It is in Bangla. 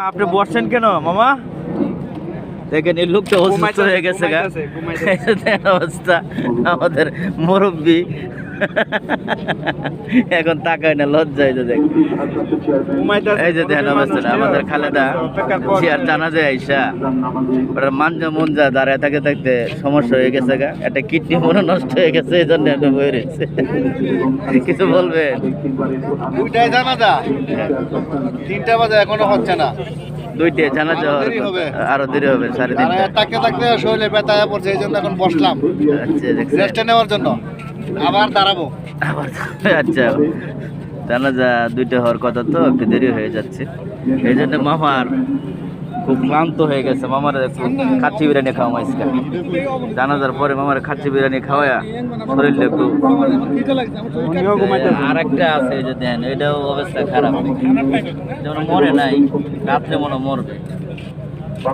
আপনি বসছেন কেন মামা? দেখেন এই লোকটা অসুস্থ হয়ে গেছে গা। অবস্থা আমাদের মুরব্বী এখন তাকায় না, লজ্জায় যে দেখ। এই যে দেখেন অবস্থা আমাদের খালেদা চেয়ার টানা যায় আইসা ওটা মানজা মনজা দাঁড়ায় থাকতে থাকতে সমস্যা হয়ে গেছে গা, একটা কিডনি মনে নষ্ট হয়ে গেছে, এই জন্য একটা বই রয়েছে। কিছু বলবেন? দুইটাই জানাজা, 3টা বাজে এখনো হচ্ছে না। দুইটাই জানাজা আরো দেরি হবে, 3:30। থাকতে থাকতে শরীরে ব্যথা পড়ছে, এই জন্য এখন বসলাম রেস্ট নেওয়ার জন্য, আবার দাঁড়াবো। আচ্ছা, জানাজা 2টা হওয়ার কথা তো একটু দেরি হয়ে যাচ্ছে, এই জন্য মামার খুব ক্লান্ত হয়ে গেছে। মামার খাচ্ছি বিরিয়ানি খাওয়া আজকে, জানাজার পরে মামার খাচ্ছি বিরিয়ানি খাওয়া শরীরটা একটু। আর একটা আছে এই যে দেন, এটাও অবস্থা খারাপ, যেমন মরে নাই, রাত্রে মনে মরবে।